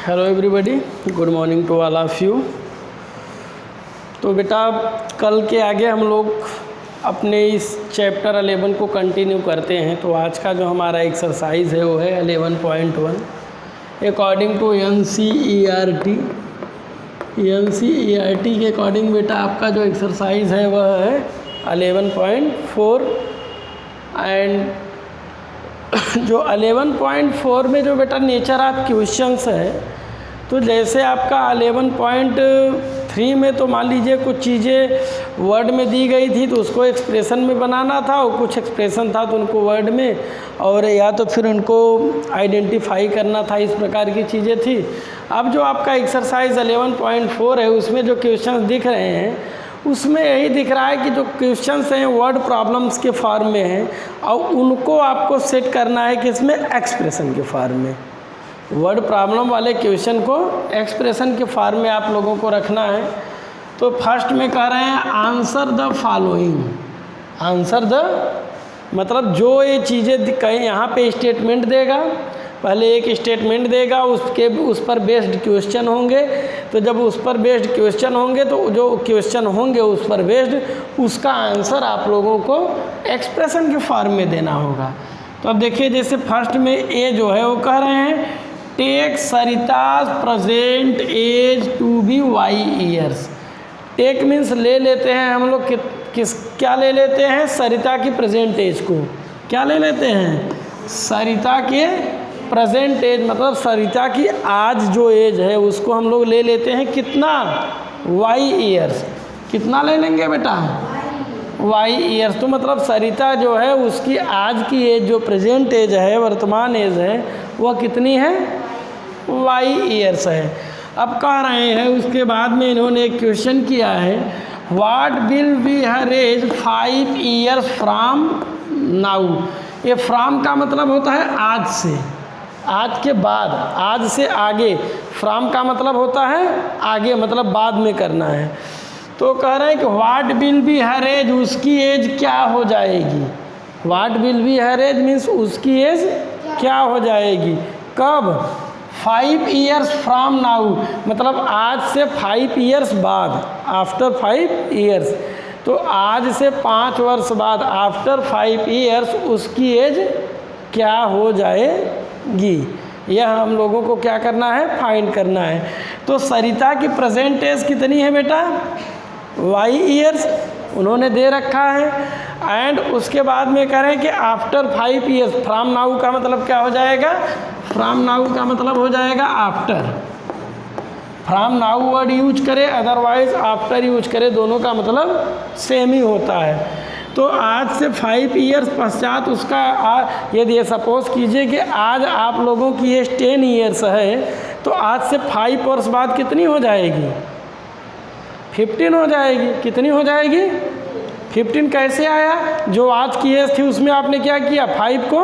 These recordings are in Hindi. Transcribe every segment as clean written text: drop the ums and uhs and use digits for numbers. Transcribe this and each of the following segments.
Hello everybody, good morning to all of you. तो बेटा कल के आगे हम लोग अपने इस चैप्टर 11 को कंटिन्यू करते हैं। तो आज का जो हमारा एक्सरसाइज है वो है 11.1 अकॉर्डिंग टू NCERT। NCERT के अकॉर्डिंग बेटा आपका जो एक्सरसाइज है वह है 11.4 एंड जो 11.4 में जो बेटा नेचर ऑफ क्वेश्चंस है, तो जैसे आपका 11.3 में तो मान लीजिए कुछ चीज़ें वर्ड में दी गई थी तो उसको एक्सप्रेशन में बनाना था, और कुछ एक्सप्रेशन था तो उनको वर्ड में, और या तो फिर उनको आइडेंटिफाई करना था, इस प्रकार की चीज़ें थी। अब जो आपका एक्सरसाइज 11.4 है उसमें जो क्वेश्चंस दिख रहे हैं उसमें यही दिख रहा है कि जो क्वेश्चंस हैं वर्ड प्रॉब्लम्स के फॉर्म में हैं और उनको आपको सेट करना है कि इसमें एक्सप्रेशन के फॉर्म में। वर्ड प्रॉब्लम वाले क्वेश्चन को एक्सप्रेशन के फॉर्म में आप लोगों को रखना है। तो फर्स्ट में कह रहे हैं answer the following. Answer the मतलब जो ये चीज़ें कहीं यहाँ पे स्टेटमेंट देगा, पहले एक स्टेटमेंट देगा, उस पर बेस्ड क्वेश्चन होंगे। तो जब उस पर बेस्ड क्वेश्चन होंगे तो जो क्वेश्चन होंगे उस पर बेस्ड उसका आंसर आप लोगों को एक्सप्रेशन के फॉर्म में देना होगा। तो अब देखिए जैसे फर्स्ट में ए जो है वो कह रहे हैं take Sarita's present age to be Y years. Take means ले लेते हैं हम लोग क्या ले लेते हैं? सरिता की प्रेजेंट एज को क्या ले लेते हैं? सरिता के प्रेजेंट एज मतलब सरिता की आज जो एज है उसको हम लोग ले लेते हैं कितना? Y years. कितना ले लेंगे बेटा? Y years. तो मतलब सरिता जो है उसकी आज की एज जो प्रेजेंट एज है, वर्तमान एज है, वह कितनी है? वाई ईयर्स है। अब कह रहे हैं उसके बाद में इन्होंने एक क्वेश्चन किया है what will be her age 5 years from now. ये फ्रॉम का मतलब होता है आज से, आज के बाद, आज से आगे। फ्रॉम का मतलब होता है आगे, मतलब बाद में करना है। तो कह रहे हैं कि what will be her age, उसकी एज क्या हो जाएगी? What will be her age means उसकी एज क्या हो जाएगी? कब? 5 ईयर्स फ्रॉम नाउ मतलब आज से 5 ईयर्स बाद, आफ्टर 5 ईयर्स। तो आज से 5 वर्ष बाद, आफ्टर 5 ईयर्स उसकी एज क्या हो जाएगी? यह हम लोगों को क्या करना है? फाइंड करना है। तो सरिता की प्रेजेंट एज कितनी है बेटा? वाई ईयर्स उन्होंने दे रखा है। एंड उसके बाद में कह रहे हैं कि आफ्टर 5 ईयर्स। फ्रॉम नाउ का मतलब क्या हो जाएगा? फ्रॉम नाउ का मतलब हो जाएगा after. From now word use करे, अदरवाइज आफ्टर यूज करे, दोनों का मतलब सेम ही होता है। तो आज से 5 ईयर्स पश्चात उसका यदि सपोज कीजिए कि आज आप लोगों की एज 10 ईयर्स है, तो आज से 5 वर्ष बाद कितनी हो जाएगी? 15 हो जाएगी। कितनी हो जाएगी? 15 कैसे आया? जो आज की एज थी उसमें आपने क्या किया? 5 को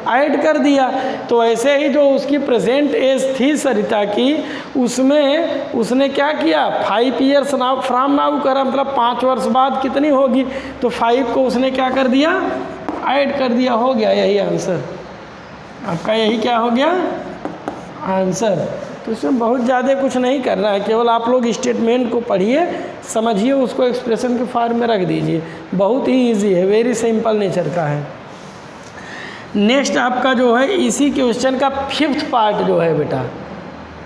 ऐड कर दिया। तो ऐसे ही जो उसकी प्रेजेंट एज थी सरिता की, उसमें उसने क्या किया? 5 ईयर्स नाउ फ्रॉम नाउ करा, मतलब 5 वर्ष बाद कितनी होगी? तो 5 को उसने क्या कर दिया? ऐड कर दिया। हो गया यही आंसर आपका। यही क्या हो गया? आंसर। तो इसमें बहुत ज़्यादा कुछ नहीं करना है, केवल आप लोग स्टेटमेंट को पढ़िए, समझिए, उसको एक्सप्रेशन के फॉर्म में रख दीजिए। बहुत ही ईजी है, वेरी सिंपल नेचर का है। नेक्स्ट आपका जो है इसी क्वेश्चन का 5th पार्ट जो है बेटा,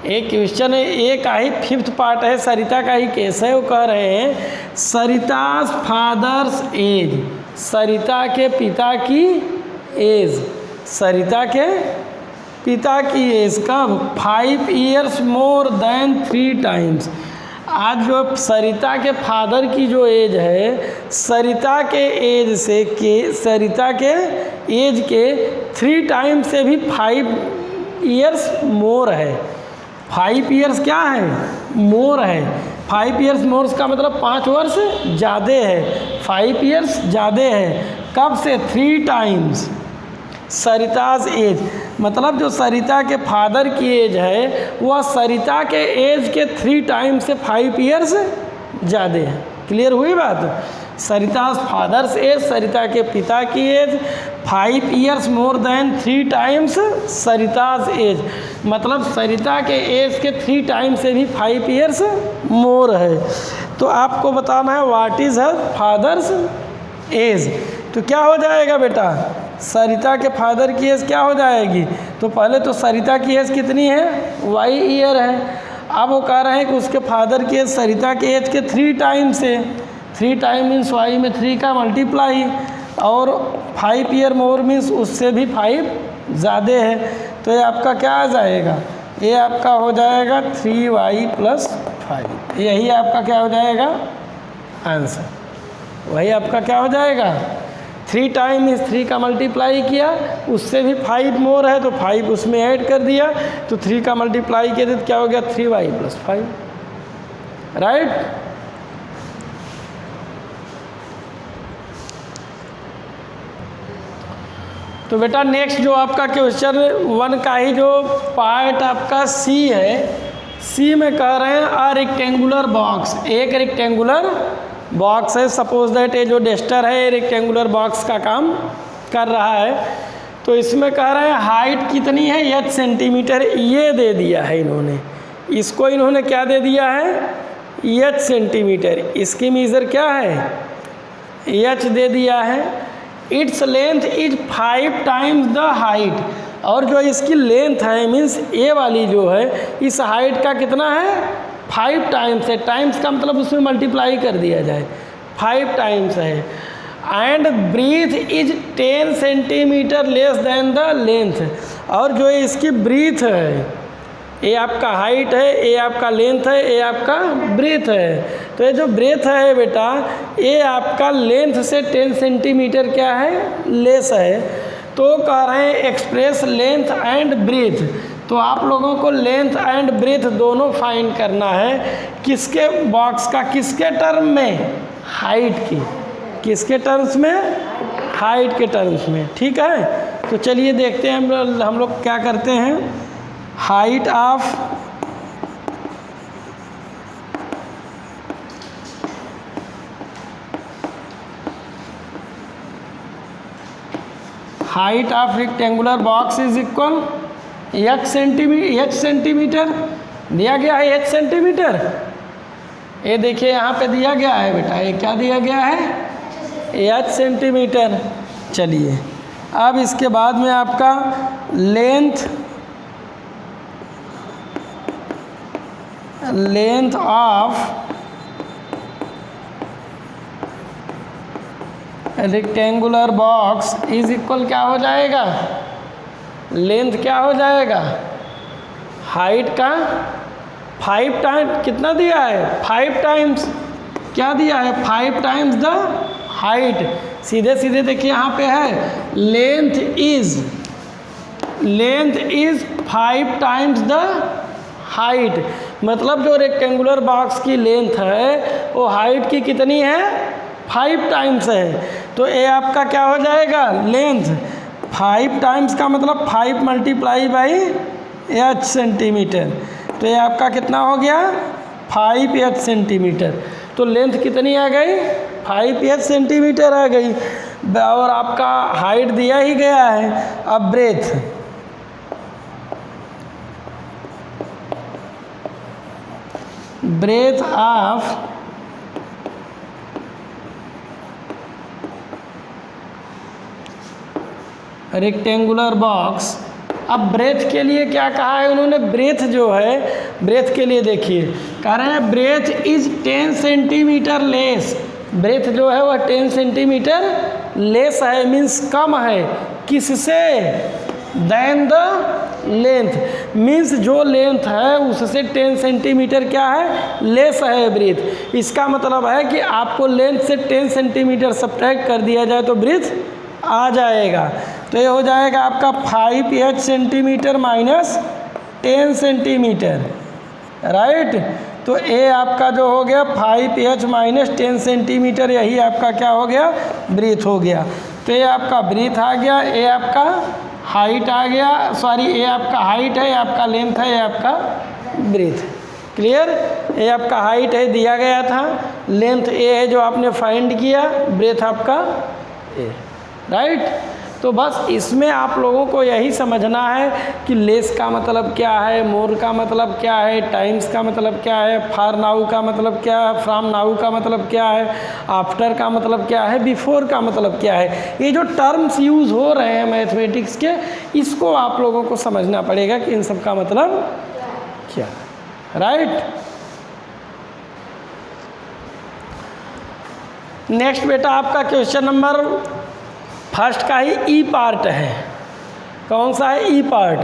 एक क्वेश्चन है, एक का ही 5th पार्ट है, सरिता का ही केस है। वो कह रहे हैं सरिताज फादर्स एज। सरिता के पिता की एज, सरिता के पिता की एज कब? 5 ईयर्स मोर देन 3 टाइम्स। आज जो सरिता के फादर की जो एज है, सरिता के एज से सरिता के एज के 3 टाइम से भी 5 ईयर्स मोर है। 5 ईयर्स क्या है? मोर है। 5 ईयर्स मोर का मतलब 5 वर्ष ज़्यादा है। 5 ईयर्स ज़्यादा है। कब से? 3 टाइम्स सरिताज एज, मतलब जो सरिता के फादर की एज है वह सरिता के एज के 3 टाइम से 5 ईयर्स ज़्यादा है। क्लियर हुई बात? सरिता's फादर्स एज, सरिता के पिता की age 5 years more than 3 times Sarita's age, मतलब सरिता के एज के 3 टाइम से भी 5 ईयर्स मोर है। तो आपको बताना है what is her father's age. तो क्या हो जाएगा बेटा, सरिता के फादर की एज क्या हो जाएगी, तो पहले तो सरिता की एज कितनी है, वाई ईयर है। अब वो कह रहे हैं कि उसके फादर की एज सरिता के एज के 3 टाइम से, 3 टाइम मीन्स वाई में 3 का मल्टीप्लाई, और 5 ईयर मोर मीन्स उससे भी 5 ज़्यादा है। तो ये आपका क्या आ जाएगा, ये आपका हो जाएगा 3y + 5। यही आपका क्या हो जाएगा आंसर, वही आपका क्या हो जाएगा। 3 टाइम मीन्स 3 का मल्टीप्लाई किया, उससे भी 5 मोर है तो 5 उसमें ऐड कर दिया, तो 3 का मल्टीप्लाई किया तो क्या हो गया 3y + 5, राइट। तो बेटा नेक्स्ट जो आपका क्वेश्चन 1 का ही जो पार्ट आपका सी है, सी में कह रहे हैं अ रेक्टेंगुलर बॉक्स, एक रेक्टेंगुलर बॉक्स है, सपोज दैट ये जो डस्टर है रेक्टेंगुलर बॉक्स का काम कर रहा है। तो इसमें कह रहे हैं हाइट कितनी है, h सेंटीमीटर ये दे दिया है इन्होंने, इसको इन्होंने क्या दे दिया है, h सेंटीमीटर, इसकी मेजर क्या है, h दे दिया है। Its length is 5 times the height, और जो इसकी लेंथ है मीन्स ए वाली जो है इस हाइट का कितना है 5 टाइम्स है, टाइम्स का मतलब उसमें मल्टीप्लाई कर दिया जाए, 5 टाइम्स है। And breadth is 10 centimetre less than the length, और जो इसकी ब्रीथ है, ये आपका हाइट है, ये आपका लेंथ है, ये आपका ब्रेथ है। तो ये जो ब्रेथ है बेटा ये आपका लेंथ से 10 सेंटीमीटर क्या है लेस है। तो कह रहे हैं एक्सप्रेस लेंथ एंड ब्रेथ, तो आप लोगों को लेंथ एंड ब्रेथ दोनों फाइंड करना है, किसके बॉक्स का, किसके टर्म में, हाइट की, किसके टर्म्स में, हाइट के टर्म्स में, ठीक है। तो चलिए देखते हैं हम लोग क्या करते हैं। Height of rectangular box is equal h centimetre दिया गया है, h सेंटीमीटर, ये देखिए यहाँ पे दिया गया है बेटा, ये क्या दिया गया है h सेंटीमीटर। चलिए अब इसके बाद में आपका length of rectangular box is equal क्या हो जाएगा, लेंथ क्या हो जाएगा, हाइट का 5 टाइम, कितना दिया है 5 टाइम्स, क्या दिया है 5 टाइम्स द हाइट। सीधे सीधे देखिए यहाँ पे है length is 5 times the height, मतलब जो रेक्टेंगुलर बॉक्स की लेंथ है वो हाइट की कितनी है 5 टाइम्स है। तो ये आपका क्या हो जाएगा लेंथ, 5 टाइम्स का मतलब 5 मल्टीप्लाई बाई h सेंटीमीटर, तो ये आपका कितना हो गया 5h सेंटीमीटर। तो लेंथ कितनी आ गई 5h सेंटीमीटर आ गई, और आपका हाइट दिया ही गया है। अब ब्रेथ ऑफ रेक्टेंगुलर बॉक्स, अब ब्रेथ के लिए क्या कहा है उन्होंने, ब्रेथ जो है, ब्रेथ के लिए देखिए कह रहे हैं breadth is 10 centimetre less, breadth जो है वह 10 सेंटीमीटर लेस है, मीन्स कम है, किससे, देन द लेंथ, मीन्स जो लेंथ है उससे 10 सेंटीमीटर क्या है लेस है ब्रेथ। इसका मतलब है कि आपको लेंथ से 10 सेंटीमीटर सब्ट्रैक्ट कर दिया जाए तो ब्रेथ आ जाएगा। तो ये हो जाएगा आपका 5h centimetre minus 10 centimetre, right. तो ये आपका जो हो गया 5h माइनस 10 सेंटीमीटर, यही आपका क्या हो गया ब्रीथ हो गया। तो ये आपका ब्रीथ आ गया, ये आपका हाइट आ गया, सॉरी ये आपका हाइट है, ये आपका लेंथ है, ये आपका ब्रीथ। क्लियर। ये आपका हाइट है दिया गया था, लेंथ ए है जो आपने फाइंड किया, ब्रेथ आपका ए, राइट। तो बस इसमें आप लोगों को यही समझना है कि लेस का मतलब क्या है, मोर का मतलब क्या है, टाइम्स का मतलब क्या है, फार नाउ का मतलब क्या है, फ्रॉम नाउ का मतलब क्या है, आफ्टर का मतलब क्या है, बिफोर का मतलब क्या है। ये जो टर्म्स यूज़ हो रहे हैं मैथमेटिक्स के, इसको आप लोगों को समझना पड़ेगा कि इन सब का मतलब क्या है, राइट। नेक्स्ट बेटा आपका क्वेश्चन नंबर फर्स्ट का ही ई पार्ट है। कौन सा है? ई पार्ट।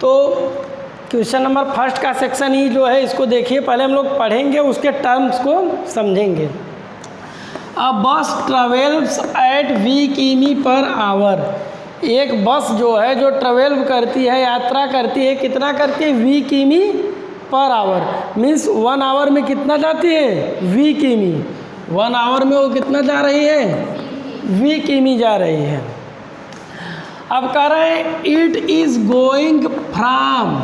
तो क्वेश्चन नंबर फर्स्ट का सेक्शन ई जो है इसको देखिए, पहले हम लोग पढ़ेंगे उसके टर्म्स को समझेंगे। अ बस ट्रेवल्स एट वी किमी पर आवर। एक बस जो है जो ट्रेवल करती है, यात्रा करती है, कितना करती है? वी किमी पर आवर। मीन्स 1 आवर में कितना जाती है? वी किमी। 1 आवर में वो कितना जा रही है? वी किमी जा रही है। अब कह रहे हैं it is going from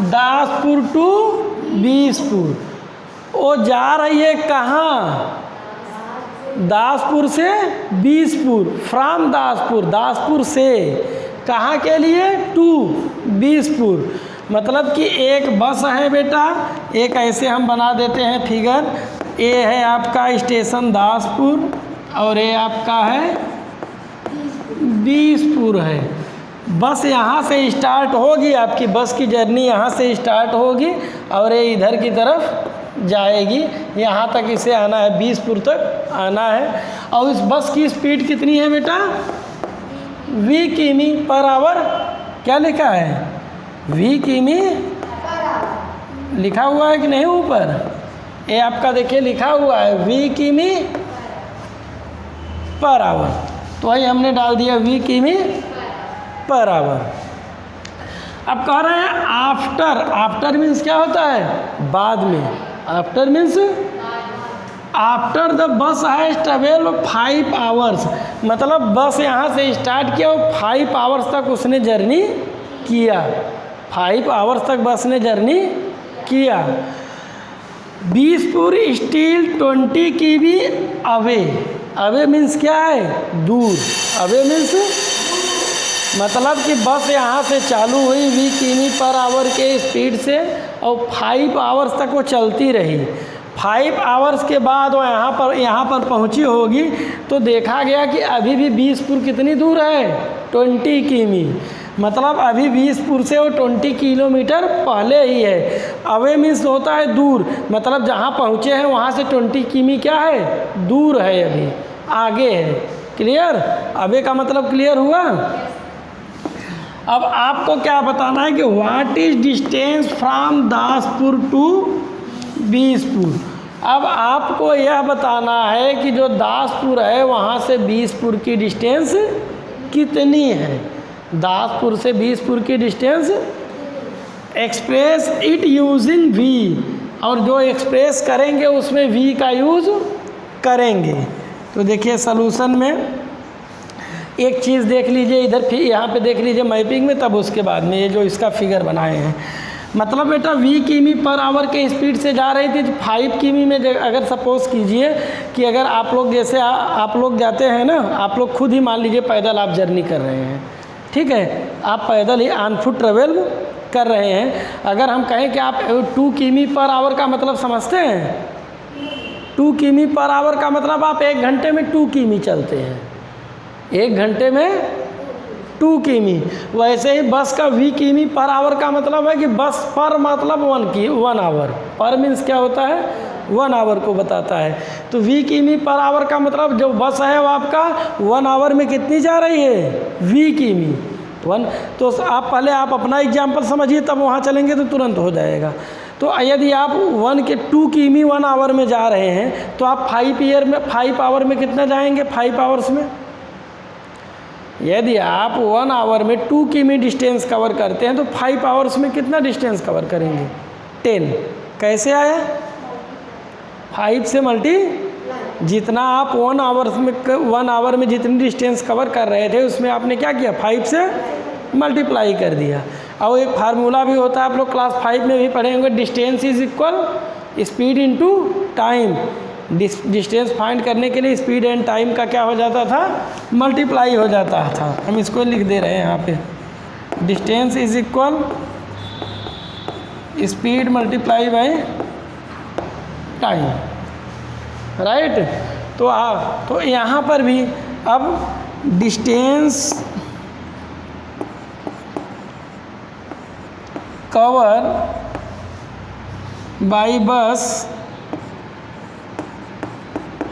Daspur to Bispur. वो जा रही है कहाँ? दासपुर से बीसपुर। फ्रॉम दासपुर, दासपुर से कहाँ के लिए? टू बीसपुर। मतलब कि एक बस है बेटा, एक ऐसे हम बना देते हैं फिगर। ए है आपका स्टेशन दासपुर और ये आपका है बीसपुर है। बस यहाँ से स्टार्ट होगी, आपकी बस की जर्नी यहाँ से स्टार्ट होगी और ये इधर की तरफ जाएगी। यहाँ तक इसे आना है, बीसपुर तक आना है। और इस बस की स्पीड कितनी है बेटा? वी किमी पर आवर। क्या लिखा है? वी किमी लिखा हुआ है कि नहीं ऊपर? ये आपका देखिए लिखा हुआ है वी किमी पर आवर। तो वही हमने डाल दिया वी किमी पर आवर। अब कह रहे हैं आफ्टर। आफ्टर मीन्स क्या होता है? बाद में। After means after the bus has travel 5 hours. मतलब बस यहाँ से स्टार्ट किया और 5 आवर्स तक उसने जर्नी किया। 5 आवर्स तक बस ने जर्नी किया। बीसपुर स्टिल 20 किमी अवे। अवे मीन्स क्या है? दूर। अवे मीन्स मतलब कि बस यहाँ से चालू हुई 20 किमी पर आवर के स्पीड से और 5 आवर्स तक वो चलती रही। 5 आवर्स के बाद वो यहाँ पर पहुँची होगी तो देखा गया कि अभी भी बीसपुर कितनी दूर है? 20 किमी। मतलब अभी बीसपुर से वो 20 किलोमीटर पहले ही है। अवे मीन्स होता है दूर, मतलब जहाँ पहुँचे हैं वहाँ से 20 किमी क्या है? दूर है, अभी आगे है। क्लियर? अवे का मतलब क्लियर हुआ। अब आपको क्या बताना है कि what is distance from Daspur to Bispur. अब आपको यह बताना है कि जो दासपुर है वहाँ से बीसपुर की डिस्टेंस कितनी है। दासपुर से बीसपुर की distance express it using V. और जो एक्सप्रेस करेंगे उसमें वी का यूज़ करेंगे। तो देखिए सलूशन में एक चीज़ देख लीजिए इधर, फिर यहाँ पे देख लीजिए मैपिंग में, तब उसके बाद में ये जो इसका फिगर बनाए हैं। मतलब बेटा 20 किमी पर आवर के स्पीड से जा रही थी। 5 किमी में अगर सपोज़ कीजिए कि अगर आप लोग जैसे आप लोग जाते हैं ना, आप लोग खुद ही मान लीजिए पैदल आप जर्नी कर रहे हैं, ठीक है, आप पैदल ही ऑन फुट ट्रेवल कर रहे हैं। अगर हम कहें कि आप 2 किमी पर आवर का मतलब समझते हैं? 2 किमी पर आवर का मतलब आप 1 घंटे में 2 किमी चलते हैं। 1 घंटे में 2 किमी। वैसे ही बस का 20 किमी पर आवर का मतलब है कि बस पर मतलब 1 आवर। पर मीन्स क्या होता है? 1 आवर को बताता है। तो 20 किमी पर आवर का मतलब जो बस है वो आपका 1 आवर में कितनी जा रही है? 20 किमी। 1। तो आप पहले आप अपना एग्जाम्पल समझिए, तब वहाँ चलेंगे तो तुरंत हो जाएगा। तो यदि आप 2 किमी 1 आवर में जा रहे हैं तो आप 5 आवर में कितना जाएंगे? 5 आवर्स में। यदि आप 1 आवर में 2 किमी डिस्टेंस कवर करते हैं तो 5 आवर्स में कितना डिस्टेंस कवर करेंगे? 10। कैसे आया? 5 से जितना आप 1 आवर में जितनी डिस्टेंस कवर कर रहे थे उसमें आपने क्या किया, 5 से मल्टीप्लाई कर दिया। और एक फार्मूला भी होता है, आप लोग क्लास 5 में भी पढ़े होंगे, distance is equal speed into time. Distance find करने के लिए स्पीड एंड टाइम का क्या हो जाता था, मल्टीप्लाई हो जाता था। हम इसको लिख दे रहे हैं यहाँ पे, distance is equal speed multiply by time, right. तो यहाँ पर भी अब distance cover by bus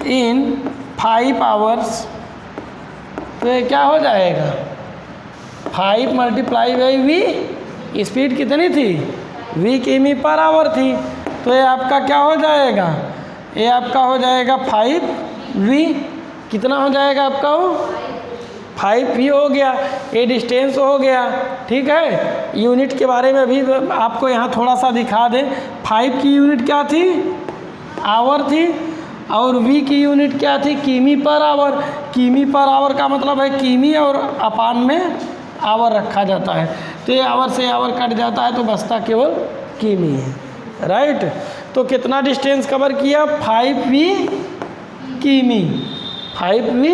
in 5 hours, तो ये क्या हो जाएगा, 5 मल्टीप्लाई बाई वी, स्पीड कितनी थी, v किमी पर आवर थी, तो ये आपका क्या हो जाएगा, ये आपका हो जाएगा 5v, कितना हो जाएगा आपका, वो 5v हो गया, ये डिस्टेंस हो गया, ठीक है। यूनिट के बारे में भी आपको यहाँ थोड़ा सा दिखा दें, 5 की यूनिट क्या थी, आवर थी, और v की यूनिट क्या थी, किमी पर आवर। किमी पर आवर का मतलब है किमी और अपान में आवर रखा जाता है, तो ये आवर से आवर कट जाता है तो बचता केवल किमी है, राइट। तो कितना डिस्टेंस कवर किया, 5v किमी, 5v,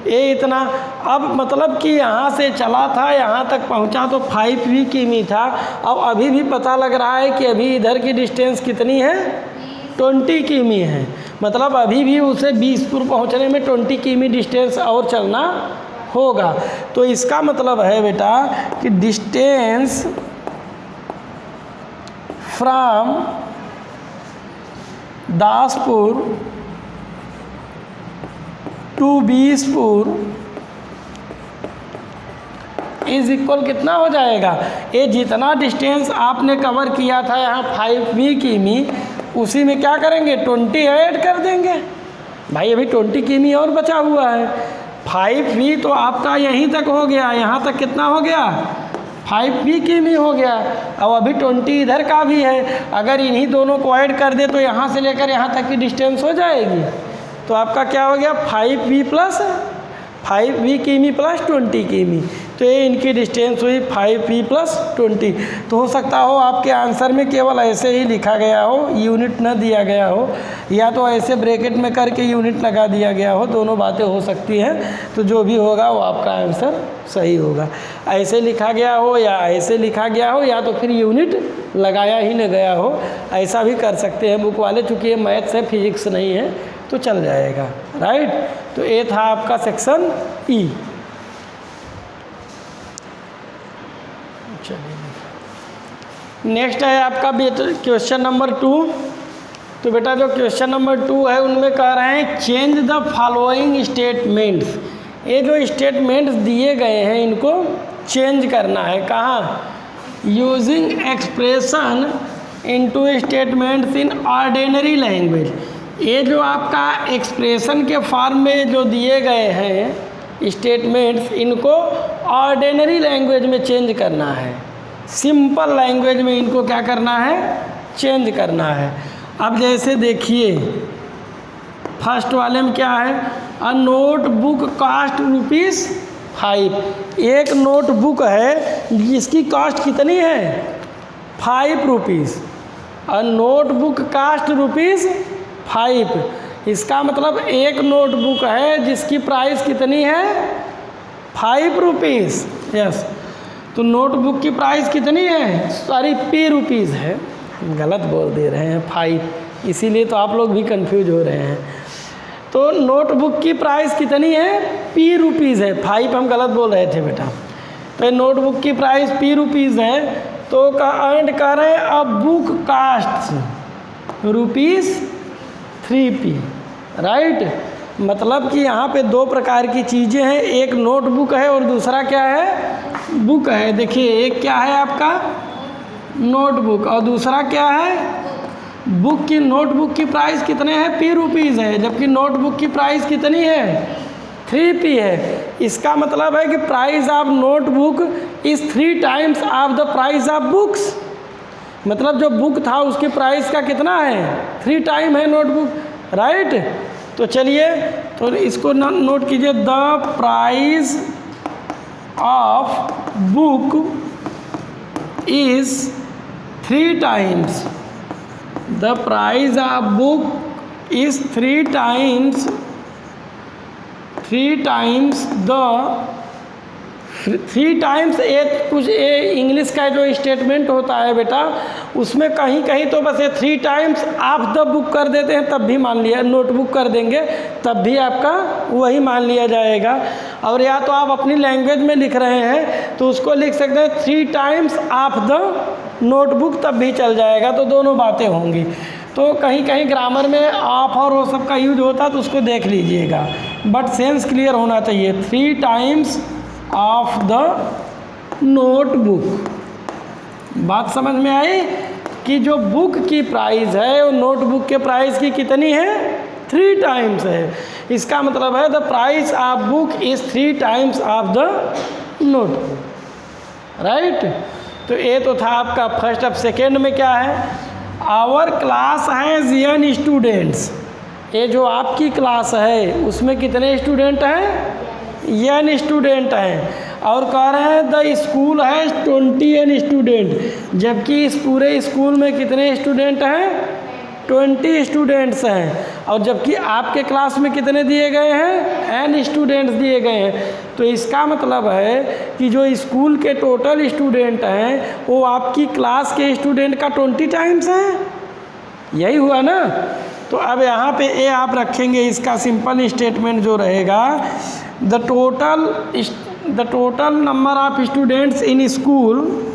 ये इतना। अब मतलब कि यहाँ से चला था यहाँ तक पहुँचा तो 5v किमी था। अब अभी भी पता लग रहा है कि अभी इधर की डिस्टेंस कितनी है, 20 किमी है, मतलब अभी भी उसे 20 पर पहुँचने में 20 किमी डिस्टेंस और चलना होगा। तो इसका मतलब है बेटा कि distance from Daspur to Bispur is equal कितना हो जाएगा, ये जितना डिस्टेंस आपने कवर किया था यहाँ 5v किमी, उसी में क्या करेंगे, 20 ऐड कर देंगे। भाई अभी 20 किमी और बचा हुआ है, 5v तो आपका यहीं तक हो गया, यहाँ तक कितना हो गया, 5v किमी हो गया। अब अभी 20 इधर का भी है, अगर इन्हीं दोनों को ऐड कर दे तो यहाँ से लेकर यहाँ तक की डिस्टेंस हो जाएगी। तो आपका क्या हो गया, 5v किमी प्लस 20 किमी, तो ये इनकी डिस्टेंस हुई 5v प्लस 20। तो हो सकता हो आपके आंसर में केवल ऐसे ही लिखा गया हो, यूनिट न दिया गया हो, या तो ऐसे ब्रैकेट में करके यूनिट लगा दिया गया हो, दोनों बातें हो सकती हैं। तो जो भी होगा वो आपका आंसर सही होगा। ऐसे लिखा गया हो या ऐसे लिखा गया हो, या तो फिर यूनिट लगाया ही न गया हो, ऐसा भी कर सकते हैं बुक वाले, चूँकि ये मैथ्स है फिजिक्स नहीं है तो चल जाएगा, राइट। तो ये था आपका सेक्शन ई। चलिए नेक्स्ट है आपका क्वेश्चन नंबर 2। तो बेटा जो क्वेश्चन नंबर 2 है उनमें कह रहे हैं चेंज द फॉलोइंग स्टेटमेंट्स। ये जो स्टेटमेंट्स दिए गए हैं इनको चेंज करना है, कहाँ, using expression into statements in ordinary language. ये जो आपका एक्सप्रेशन के फॉर्म में जो दिए गए हैं स्टेटमेंट्स, इनको ऑर्डिनरी लैंग्वेज में चेंज करना है, सिंपल लैंग्वेज में इनको क्या करना है, चेंज करना है। अब जैसे देखिए फर्स्ट वाले में क्या है, अ नोटबुक कास्ट ₹5। एक नोटबुक है जिसकी कॉस्ट कितनी है, 5 रुपीज़। A notebook cast ₹5। इसका मतलब एक नोटबुक है जिसकी प्राइस कितनी है, 5 रुपीज़। यस, तो नोटबुक की प्राइस कितनी है, सॉरी p रुपीज़ है, गलत बोल दे रहे हैं 5, इसीलिए तो आप लोग भी कंफ्यूज हो रहे हैं। तो नोटबुक की प्राइस कितनी है, p रुपीज़ है, 5 हम गलत बोल रहे थे बेटा। तो नोटबुक की प्राइस p रुपीज़ है, तो एंड कर रहे हैं अब बुक कास्ट ₹3p, राइट। मतलब कि यहाँ पे दो प्रकार की चीज़ें हैं, एक नोटबुक है और दूसरा क्या है, बुक है। देखिए एक क्या है आपका नोटबुक और दूसरा क्या है बुक। की नोटबुक की प्राइस कितने हैं, p रुपीज़ है, जबकि नोटबुक की प्राइस कितनी है, 3p है। इसका मतलब है कि price of notebook is 3 times of the price of books. मतलब जो बुक था उसकी प्राइस का कितना है, 3 टाइम है नोटबुक, राइट। तो चलिए तो इसको नोट कीजिए, the price of book is 3 times, the price of book is 3 times the 3 times कुछ इंग्लिश का जो स्टेटमेंट होता है बेटा, उसमें कहीं कहीं तो बस ये 3 टाइम्स ऑफ द बुक कर देते हैं तब भी मान लिया, नोटबुक कर देंगे तब भी आपका वही मान लिया जाएगा। और या तो आप अपनी लैंग्वेज में लिख रहे हैं तो उसको लिख सकते हैं 3 टाइम्स ऑफ द नोटबुक, तब भी चल जाएगा, तो दोनों बातें होंगी। तो कहीं कहीं ग्रामर में ऑफ और वो सब का यूज होता है तो उसको देख लीजिएगा, बट सेंस क्लियर होना चाहिए। 3 टाइम्स ऑफ द नोटबुक, बात समझ में आई कि जो बुक की प्राइस है वो नोटबुक के प्राइस की कितनी है, 3 टाइम्स है। इसका मतलब है the price of book is 3 times of the notebook, right. तो ये तो था आपका फर्स्ट। अब सेकेंड में क्या है, our class has n students, ये जो आपकी क्लास है उसमें कितने स्टूडेंट हैं, n स्टूडेंट हैं। और कह रहे हैं द स्कूल है 20 स्टूडेंट, जबकि इस पूरे स्कूल में कितने स्टूडेंट हैं, 20 स्टूडेंट्स हैं। और जबकि आपके क्लास में कितने दिए गए हैं, n स्टूडेंट्स दिए गए हैं। तो इसका मतलब है कि जो स्कूल के टोटल स्टूडेंट हैं वो आपकी क्लास के स्टूडेंट का 20 टाइम्स हैं, यही हुआ ना। तो अब यहाँ पे ए आप रखेंगे, इसका सिंपल स्टेटमेंट जो रहेगा, the total number of students in school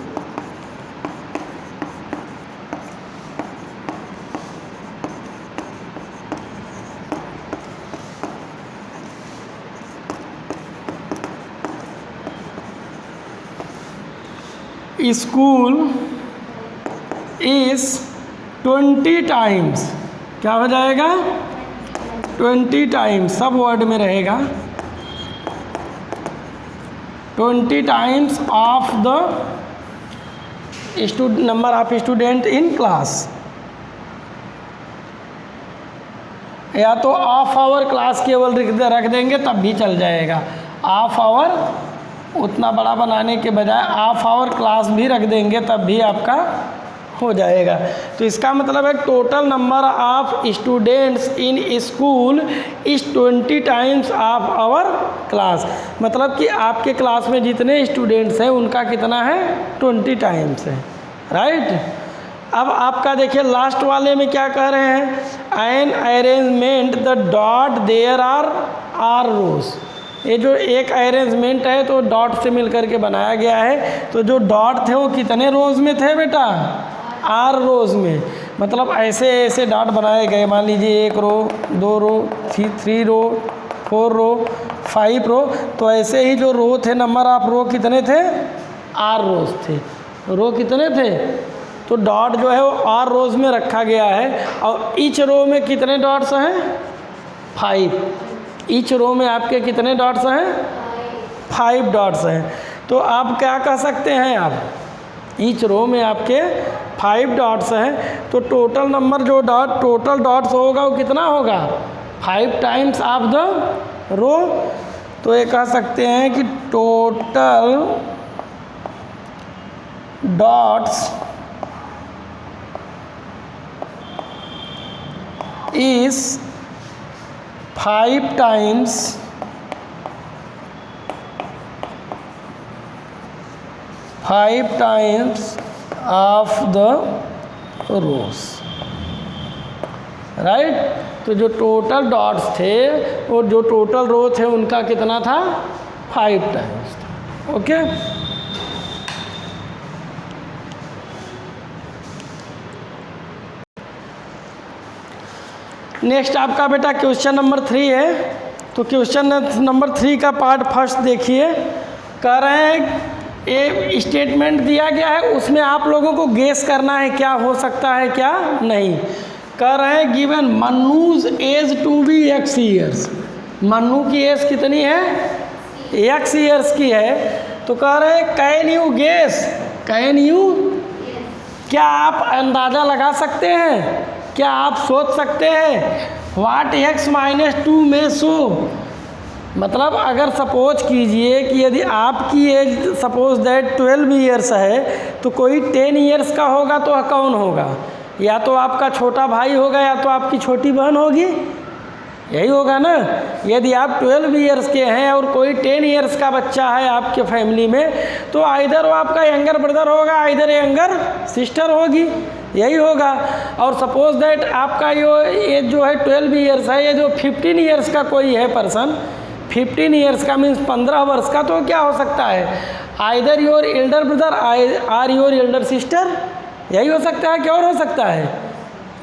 school is 20 times, क्या हो जाएगा, 20 टाइम्स, सब वर्ड में रहेगा, 20 times of the number of student in class. या तो ऑफ आवर क्लास केवल रख देंगे तब भी चल जाएगा, ऑफ आवर उतना बड़ा बनाने के बजाय ऑफ आवर क्लास भी रख देंगे तब भी आपका हो जाएगा। तो इसका मतलब है total number of students in school is 20 times of our class, मतलब कि आपके क्लास में जितने स्टूडेंट्स हैं उनका कितना है, 20 टाइम्स है, राइट। अब आपका देखिए लास्ट वाले में क्या कह रहे हैं, an arrangement the dot there are rows, ये जो एक अरेंजमेंट है तो डॉट से मिलकर के बनाया गया है। तो जो डॉट थे वो कितने रोज़ में थे बेटा, आर रोज़ में, मतलब ऐसे ऐसे डॉट बनाए गए। मान लीजिए 1 रो, 2 रो, 3 रो, 4 रो, 5 रो, तो ऐसे ही जो रो थे, नंबर ऑफ रो कितने थे, आर रोज़ थे, रो कितने थे, तो डॉट जो है वो आर रोज़ में रखा गया है। और ईच रो में कितने डॉट्स हैं, 5, ईच रो में आपके कितने डॉट्स हैं, 5 डॉट्स हैं। तो आप क्या कह सकते हैं, आप ईच रो में आपके 5 डॉट्स हैं, तो टोटल नंबर जो टोटल डॉट्स होगा वो कितना होगा, 5 टाइम्स ऑफ द रो। तो ये कह सकते हैं कि total dots is 5 times of the rows, right. तो जो टोटल डॉट्स थे और जो टोटल रो थे उनका कितना था, 5 टाइम्स था, ओके। नेक्स्ट आपका बेटा क्वेश्चन नंबर 3 है। तो क्वेश्चन नंबर 3 का पार्ट फर्स्ट देखिए, कह रहे हैं एक स्टेटमेंट दिया गया है, उसमें आप लोगों को गेस करना है क्या हो सकता है क्या नहीं। कह रहे हैं given Mannu's age to be x years, Mannu की एज कितनी है, x ईयर्स की है। तो कह रहे हैं can you guess, can you, क्या आप अंदाज़ा लगा सकते हैं, क्या आप सोच सकते हैं व्हाट x माइनस 2 में शो, मतलब अगर सपोज कीजिए कि यदि आपकी एज सपोज दैट 12 ईयर्स है तो कोई 10 ईयर्स का होगा तो कौन होगा? या तो आपका छोटा भाई होगा या तो आपकी छोटी बहन होगी, यही होगा ना। यदि आप 12 ईयर्स के हैं और कोई 10 ईयर्स का बच्चा है आपके फैमिली में तो आइदर वो आपका यंगर ब्रदर होगा, आइदर यंगर सिस्टर होगी, यही होगा। और सपोज दैट आपका यो एज जो है 12 ईयर्स है, ये जो 15 ईयर्स का कोई है पर्सन, 15 ईयर्स का मीन्स 15 वर्ष का, तो क्या हो सकता है? Either your elder brother or your elder sister, यही हो सकता है। क्या और हो सकता है?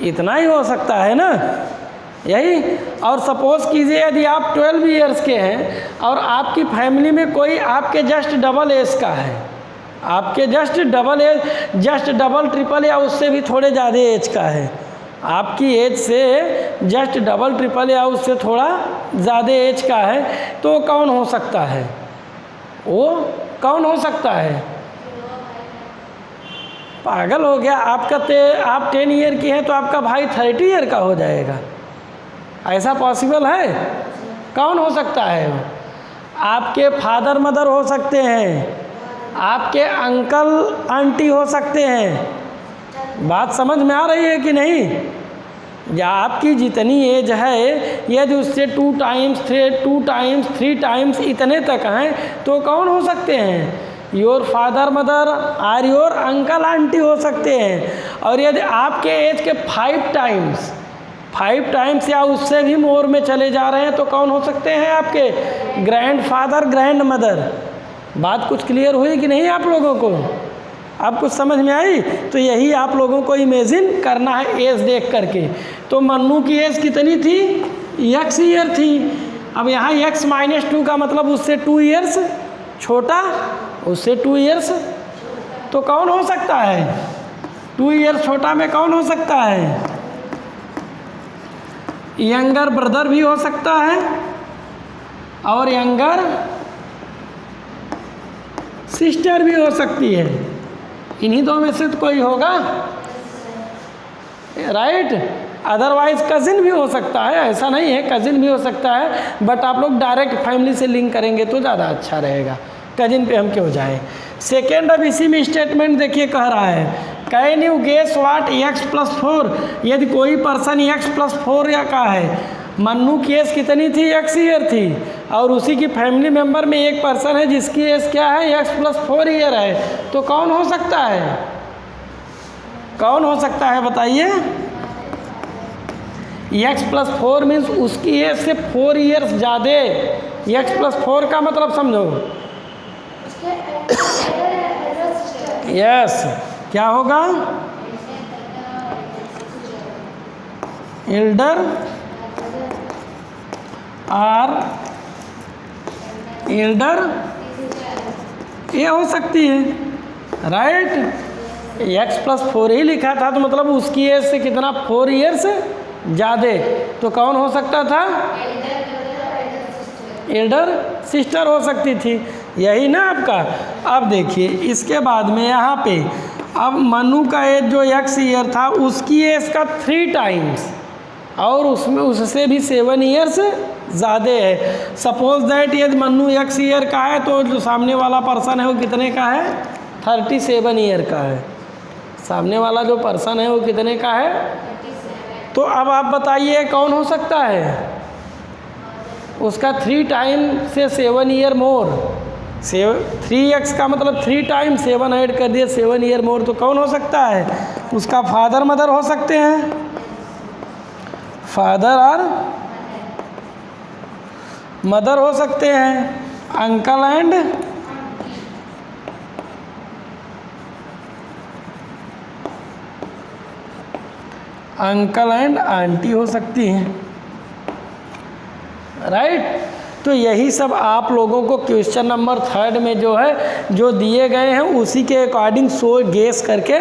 इतना ही हो सकता है ना, यही। और सपोज कीजिए यदि आप 12 ईयर्स के हैं और आपकी फैमिली में कोई आपके जस्ट डबल एज का है, आपके जस्ट डबल ट्रिपल या उससे भी थोड़े ज़्यादा एज का है, आपकी एज से जस्ट डबल ट्रिपल या उससे थोड़ा ज़्यादा एज का है, तो कौन हो सकता है? वो कौन हो सकता है? पागल हो गया? आप 10 ईयर की हैं तो आपका भाई 30 ईयर का हो जाएगा, ऐसा पॉसिबल है? कौन हो सकता है? आपके फादर मदर हो सकते हैं, आपके अंकल आंटी हो सकते हैं। बात समझ में आ रही है कि नहीं? या आपकी जितनी एज है यदि उससे 2 टाइम्स 3 टाइम्स इतने तक हैं तो कौन हो सकते हैं? Your father mother or your uncle aunty हो सकते हैं। और यदि आपके एज के 5 टाइम्स या उससे भी मोर में चले जा रहे हैं तो कौन हो सकते हैं? आपके ग्रैंड फादर ग्रैंड मदर। बात कुछ क्लियर हुई कि नहीं आप लोगों को? आप कुछ समझ में आई? तो यही आप लोगों को इमेजिन करना है एज देख करके। तो मन्नू की एज कितनी थी? x ईयर थी। अब यहाँ x माइनस 2 का मतलब उससे 2 ईयर्स छोटा, उससे 2 ईयर्स, तो कौन हो सकता है? 2 ईयर्स छोटा में कौन हो सकता है? यंगर ब्रदर भी हो सकता है और यंगर सिस्टर भी हो सकती है। इन्हीं दो में से तो कोई होगा, राइट। अदरवाइज कज़िन भी हो सकता है, ऐसा नहीं है, कज़िन भी हो सकता है, बट आप लोग डायरेक्ट फैमिली से लिंक करेंगे तो ज़्यादा अच्छा रहेगा, कज़िन पे हम क्यों जाएं। सेकेंड, अब इसी में स्टेटमेंट देखिए कह रहा है, can you guess what x + 4, यदि कोई पर्सन x + 4 या का है, मन्नू की एज कितनी थी? x ईयर थी, और उसी की फैमिली मेंबर में एक पर्सन है जिसकी एज क्या है? x + 4 ईयर है, तो कौन हो सकता है? कौन हो सकता है बताइए? x + 4 मीन्स उसकी एज से 4 ईयर्स ज़्यादा। x + 4 का मतलब समझो, यस क्या होगा? एल्डर आर एल्डर ये हो सकती है, राइट। x + 4 ही लिखा था तो मतलब उसकी एज से कितना? 4 ईयर्स ज़्यादा, तो कौन हो सकता था? एल्डर सिस्टर हो सकती थी, यही ना आपका। अब देखिए इसके बाद में यहाँ पे, अब मनु का एज जो x ईयर था उसकी एज का 3 टाइम्स और उसमें उससे भी 7 ईयर्स ज़्यादा है। सपोज दैट यदि मनु x ईयर का है तो जो सामने वाला पर्सन है वो कितने का है? 37 ईयर का है। सामने वाला जो पर्सन है वो कितने का है? 37। तो अब आप बताइए कौन हो सकता है? उसका 3 टाइम से 7 ईयर मोर, 3x का मतलब 3 टाइम 7 ऐड कर दिए 7 ईयर मोर, तो कौन हो सकता है? उसका फादर मदर हो सकते हैं, फादर और मदर हो सकते हैं, अंकल एंड आंटी हो सकती हैं, राइट। तो यही सब आप लोगों को क्वेश्चन नंबर 3 में जो है जो दिए गए हैं उसी के अकॉर्डिंग गेस करके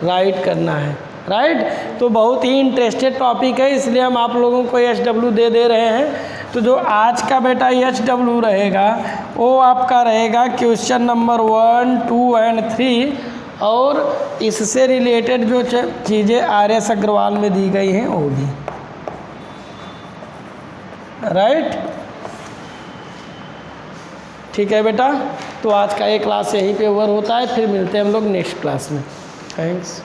राइट करना है, राइट। तो बहुत ही इंटरेस्टेड टॉपिक है इसलिए हम आप लोगों को HW दे रहे हैं। तो जो आज का बेटा HW रहेगा वो आपका रहेगा क्वेश्चन नंबर 1, 2 एंड 3 और इससे रिलेटेड जो चीज़ें RS अग्रवाल में दी गई हैं वो भी। राइट। ठीक है बेटा, तो आज का ये क्लास यहीं पे ओवर होता है, फिर मिलते हैं हम लोग नेक्स्ट क्लास में। थैंक्स।